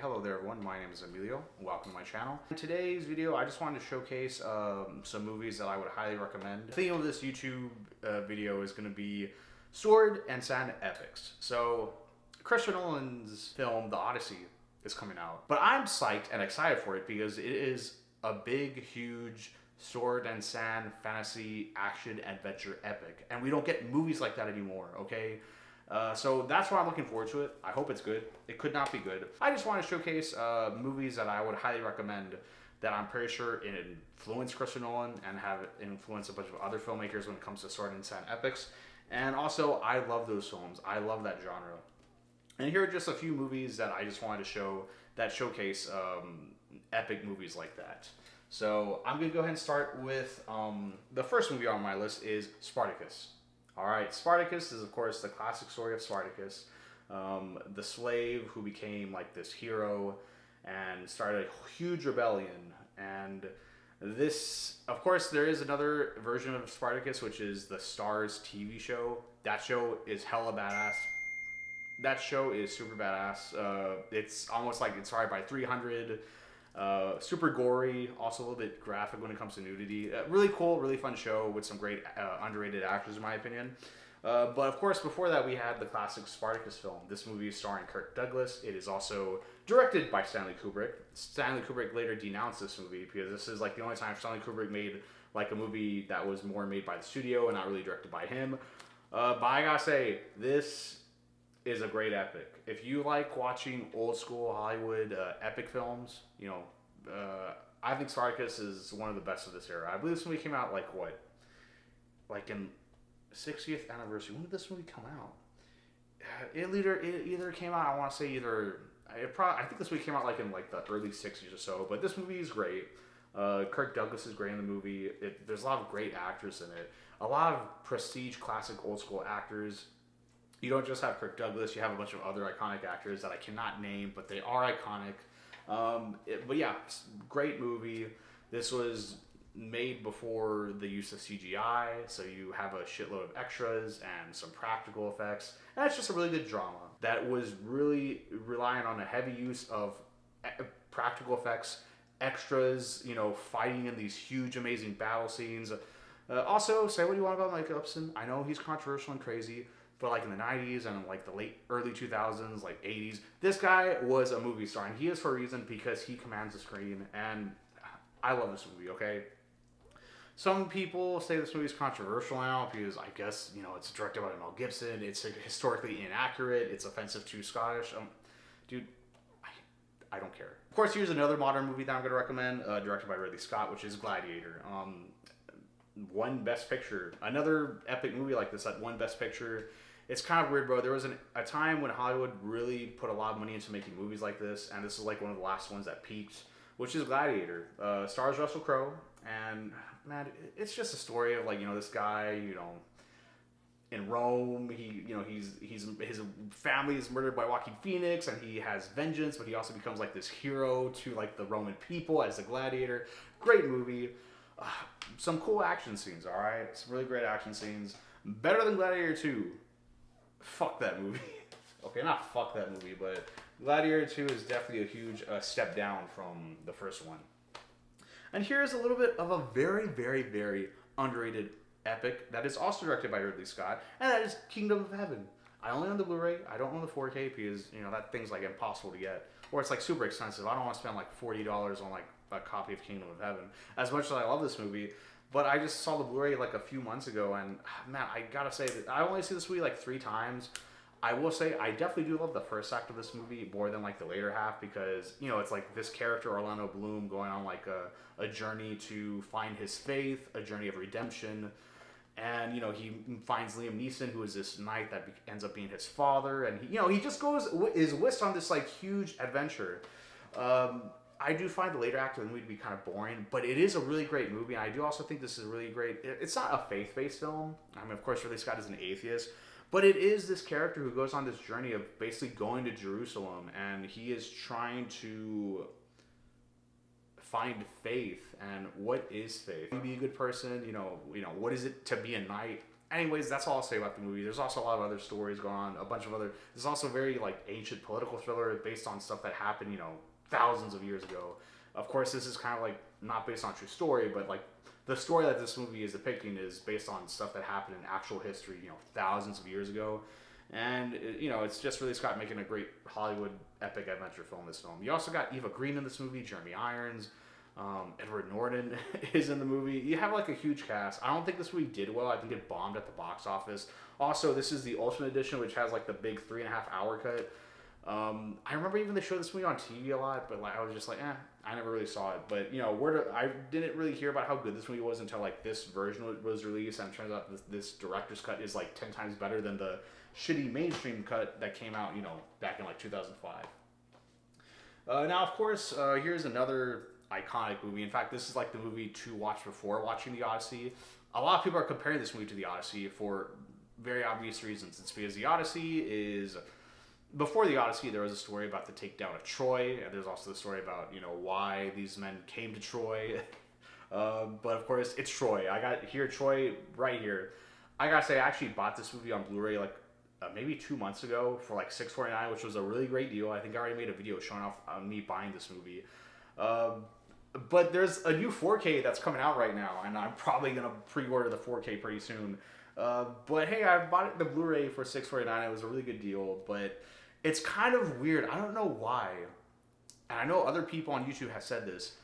Hello there everyone, my name is Emilio. Welcome to my channel. In today's video, I just wanted to showcase some movies that I would highly recommend. The theme of this YouTube video is going to be sword and sand epics. So, Christopher Nolan's film, The Odyssey, is coming out. But I'm psyched and excited for it because it is a big, huge sword and sand fantasy action adventure epic. And we don't get movies like that anymore, okay? So that's why I'm looking forward to it. I hope it's good. It could not be good. I just want to showcase movies that I would highly recommend that I'm pretty sure influenced Christopher Nolan and have influenced a bunch of other filmmakers when it comes to sword and sand epics. And also, I love those films. I love that genre. And here are just a few movies that I just wanted to show that showcase epic movies like that. So I'm going to go ahead and start with the first movie on my list is Spartacus. All right, Spartacus is, of course, the classic story of Spartacus, the slave who became like this hero and started a huge rebellion. And this, of course, there is another version of Spartacus, which is the Starz TV show. That show is hella badass. That show is super badass. It's almost like inspired by 300. Super gory, also a little bit graphic when it comes to nudity. Really cool, really fun show with some great underrated actors in my opinion. But of course, before that we had the classic Spartacus film. This movie is starring Kirk Douglas. It is also directed by Stanley Kubrick. Stanley Kubrick later denounced this movie because this is like the only time Stanley Kubrick made like a movie that was more made by the studio and not really directed by him. But I gotta say, this is a great epic. If you like watching old school Hollywood epic films, you know, I think Spartacus is one of the best of this era. I believe this movie came out like what? Like in 60th anniversary. When did this movie come out? It either came out, I want to say I think this movie came out like in like the early 60s or so, but this movie is great. Kirk Douglas is great in the movie. There's a lot of great actors in it. A lot of prestige classic old school actors. You don't just have Kirk Douglas, you have a bunch of other iconic actors that I cannot name, but they are iconic. But yeah, great movie. This was made before the use of CGI, so you have a shitload of extras and some practical effects. And it's just a really good drama that was really relying on a heavy use of practical effects, extras, you know, fighting in these huge, amazing battle scenes. Also, say what you want about Mike Upson. I know he's controversial and crazy, but like in the 90s and like the early 2000s, like 80s, this guy was a movie star, and he is for a reason because he commands the screen, and I love this movie, okay? Some people say this movie is controversial now because I guess, you know, it's directed by Mel Gibson, it's historically inaccurate, it's offensive to Scottish. Dude, I don't care. Of course, here's another modern movie that I'm going to recommend, directed by Ridley Scott, which is Gladiator. Won Best Picture. Another epic movie like this that won Best Picture. It's kind of weird, bro. There was a time when Hollywood really put a lot of money into making movies like this, and this is like one of the last ones that peaked, which is Gladiator. Stars Russell Crowe, and man, it's just a story of like, you know, this guy, you know, in Rome, his family is murdered by Joaquin Phoenix, and he has vengeance, but he also becomes like this hero to like the Roman people as a gladiator. Great movie. Some cool action scenes, all right? Some really great action scenes. Better than Gladiator 2. Fuck that movie. Okay, not fuck that movie, but Gladiator 2 is definitely a huge step down from the first one. And here's a little bit of a very, very, very underrated epic that is also directed by Ridley Scott, and that is Kingdom of Heaven. I only own the Blu-ray. I don't own the 4K because, you know, that thing's like impossible to get. Or it's like super expensive. I don't want to spend like $40 on like a copy of Kingdom of Heaven. As much as I love this movie, but I just saw the Blu-ray like a few months ago, and man, I gotta say that I only see this movie like 3 times. I will say I definitely do love the first act of this movie more than like the later half because, you know, it's like this character Orlando Bloom going on like a journey to find his faith, a journey of redemption. And, you know, he finds Liam Neeson, who is this knight that ends up being his father. And, he just is whisked on this, like, huge adventure. I do find the later act of the movie to be kind of boring, but it is a really great movie. And I do also think this is really great. It's not a faith-based film. I mean, of course, Ridley Scott is an atheist. But it is this character who goes on this journey of basically going to Jerusalem. And he is trying to find faith. And what is faith? To be a good person, you know, what is it to be a knight? Anyways, that's all I'll say about the movie. There's also a lot of other stories going on, a bunch of other. There's also very like ancient political thriller based on stuff that happened, thousands of years ago. Of course, this is kind of like not based on a true story, but like the story that this movie is depicting is based on stuff that happened in actual history, thousands of years ago. And it's just really Scott making a great Hollywood epic adventure film. This film. You also got Eva Green in this movie, Jeremy Irons. Edward Norton is in the movie. You have like a huge cast. I don't think this movie did well. I think it bombed at the box office. Also, this is the Ultimate Edition, which has like the big 3.5 hour cut. I remember even they showed this movie on TV a lot, but like I was just like, I never really saw it. But I didn't really hear about how good this movie was until like this version was released, and it turns out this director's cut is like 10 times better than the shitty mainstream cut that came out, back in like 2005. Now, of course, here's another iconic movie. In fact, this is like the movie to watch before watching The Odyssey. A lot of people are comparing this movie to The Odyssey for very obvious reasons. It's because The Odyssey is... Before The Odyssey, there was a story about the takedown of Troy, and there's also the story about, why these men came to Troy. But of course, it's Troy. I got here Troy right here. I gotta say, I actually bought this movie on Blu-ray like maybe 2 months ago for like $6.49, which was a really great deal. I think I already made a video showing off me buying this movie. But there's a new 4K that's coming out right now, and I'm probably gonna pre-order the 4K pretty soon. But hey, I bought it the Blu-ray for $6.49. It was a really good deal, but it's kind of weird. I don't know why, and I know other people on YouTube have said this.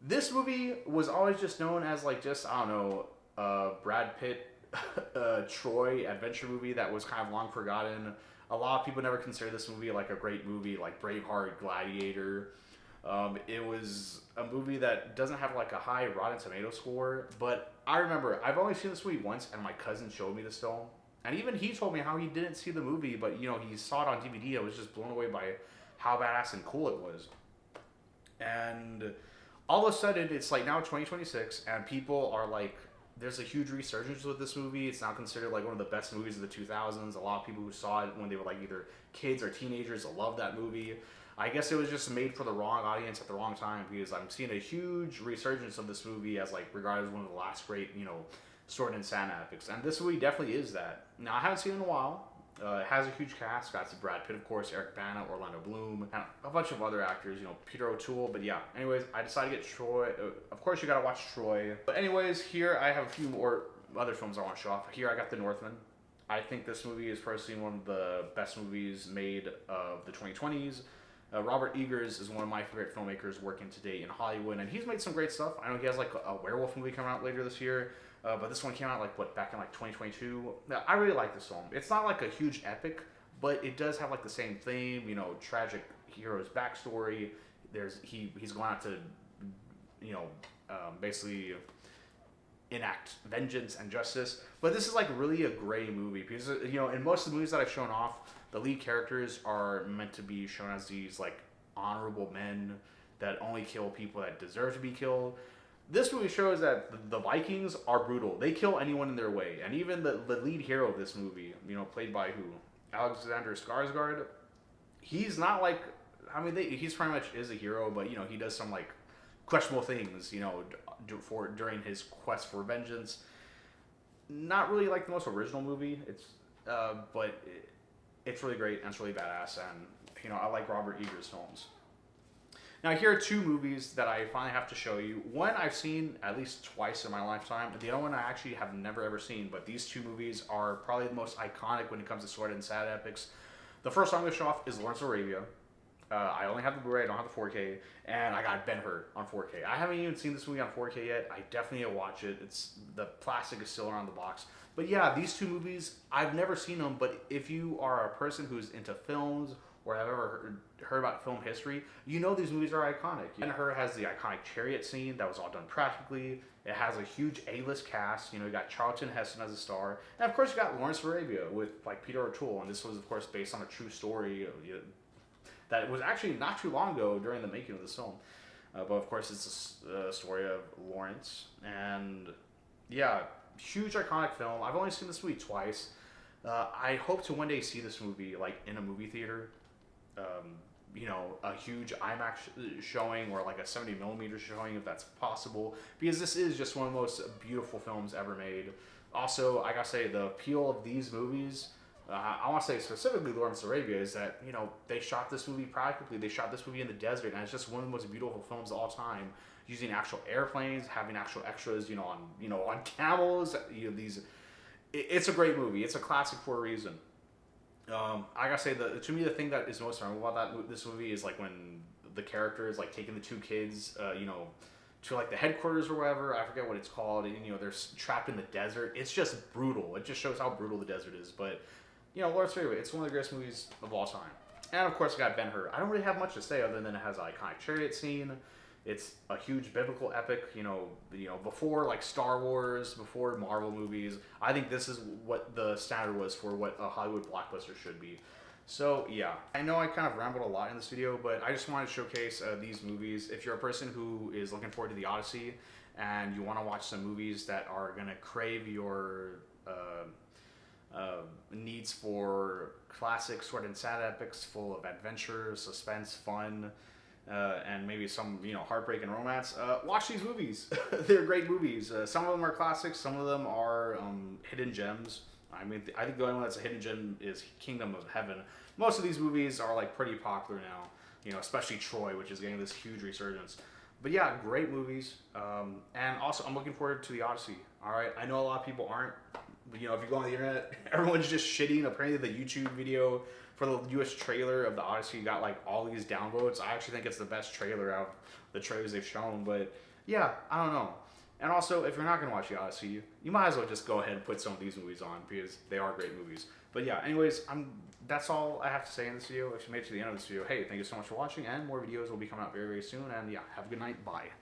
This movie was always just known as like Brad Pitt, Troy adventure movie that was kind of long forgotten. A lot of people never consider this movie like a great movie, like Braveheart, Gladiator. It was a movie that doesn't have like a high Rotten Tomato score, but I remember I've only seen this movie once, and my cousin showed me this film, and even he told me how he didn't see the movie, but he saw it on DVD and was just blown away by how badass and cool it was. And all of a sudden, it's like now 2026, and people are like, there's a huge resurgence with this movie. It's now considered like one of the best movies of the 2000s. A lot of people who saw it when they were like either kids or teenagers love that movie. I guess it was just made for the wrong audience at the wrong time, because I'm seeing a huge resurgence of this movie as like regarded as one of the last great, sword and sand epics. And this movie definitely is that. Now, I haven't seen it in a while. It has a huge cast. Got Brad Pitt, of course, Eric Bana, Orlando Bloom, and a bunch of other actors, Peter O'Toole. But yeah, anyways, I decided to get Troy. Of course, you gotta watch Troy. But anyways, here I have a few more other films I want to show off. Here I got The Northman. I think this movie is personally one of the best movies made of the 2020s. Robert Eggers is one of my favorite filmmakers working today in Hollywood, and he's made some great stuff. I know he has like a werewolf movie coming out later this year, but this one came out back in like 2022. Now, I really like this film. It's not like a huge epic, but it does have like the same theme, tragic hero's backstory. He's going out to, basically enact vengeance and justice. But this is like really a gray movie because in most of the movies that I've shown off, the lead characters are meant to be shown as these like honorable men that only kill people that deserve to be killed. This movie shows that the Vikings are brutal. They kill anyone in their way. And even the lead hero of this movie, played by who? Alexander Skarsgård. He's not like, he's pretty much is a hero, but he does some like questionable things, during his quest for vengeance. Not really like the most original movie. It's really great and it's really badass, and I like Robert Eggers films. Now, here are two movies that I finally have to show you. One I've seen at least twice in my lifetime. The other one I actually have never ever seen, but these two movies are probably the most iconic when it comes to sword and sad epics. The first one I'm going to show off is Lawrence of Arabia. I only have the Blu-ray, I don't have the 4K, and I got Ben-Hur on 4K. I haven't even seen this movie on 4K yet. I definitely need to watch it. The plastic is still around the box. But yeah, these two movies, I've never seen them, but if you are a person who's into films or have ever heard about film history, these movies are iconic. Ben-Hur has the iconic chariot scene that was all done practically. It has a huge A-list cast. You got Charlton Heston as a star. And of course, you got Lawrence of Arabia with like Peter O'Toole, and this was, of course, based on a true story that was actually not too long ago during the making of this film. But of course, it's a story of Lawrence. And yeah, huge iconic film. I've only seen this movie twice. I hope to one day see this movie like in a movie theater. A huge IMAX showing or like a 70mm showing if that's possible. Because this is just one of the most beautiful films ever made. Also, I gotta say, the appeal of these movies, I want to say specifically Lawrence of Arabia, is that, you know, they shot this movie practically. They shot this movie in the desert, and it's just one of the most beautiful films of all time. Using actual airplanes, having actual extras, on camels. It's a great movie. It's a classic for a reason. I gotta say, to me, the thing that is most memorable about this movie is like when the character is like taking the two kids, to like the headquarters or whatever. I forget what it's called. And they're trapped in the desert. It's just brutal. It just shows how brutal the desert is. But Lawrence of Arabia, it's one of the greatest movies of all time. And of course, I got Ben-Hur. I don't really have much to say other than it has an iconic chariot scene. It's a huge biblical epic, before like Star Wars, before Marvel movies. I think this is what the standard was for what a Hollywood blockbuster should be. So yeah, I know I kind of rambled a lot in this video, but I just wanted to showcase these movies. If you're a person who is looking forward to the Odyssey and you want to watch some movies that are gonna crave your needs for classic sword and sand epics full of adventure, suspense, fun, and maybe some heartbreak and romance, watch these movies. They're great movies. Some of them are classics, some of them are hidden gems. I mean, I think the only one that's a hidden gem is Kingdom of Heaven. Most of these movies are like pretty popular now, especially Troy, which is getting this huge resurgence. But yeah, great movies. And also, I'm looking forward to the Odyssey. All right, I know a lot of people aren't. But, if you go on the internet, everyone's just shitting. Apparently, the YouTube video for the US trailer of the Odyssey got like all these downvotes. I actually think it's the best trailer out of the trailers they've shown. But yeah, I don't know. And also, if you're not going to watch the Odyssey, you might as well just go ahead and put some of these movies on because they are great movies. But yeah, anyways, that's all I have to say in this video. If you made it to the end of this video, hey, thank you so much for watching, and more videos will be coming out very, very soon. And yeah, have a good night. Bye.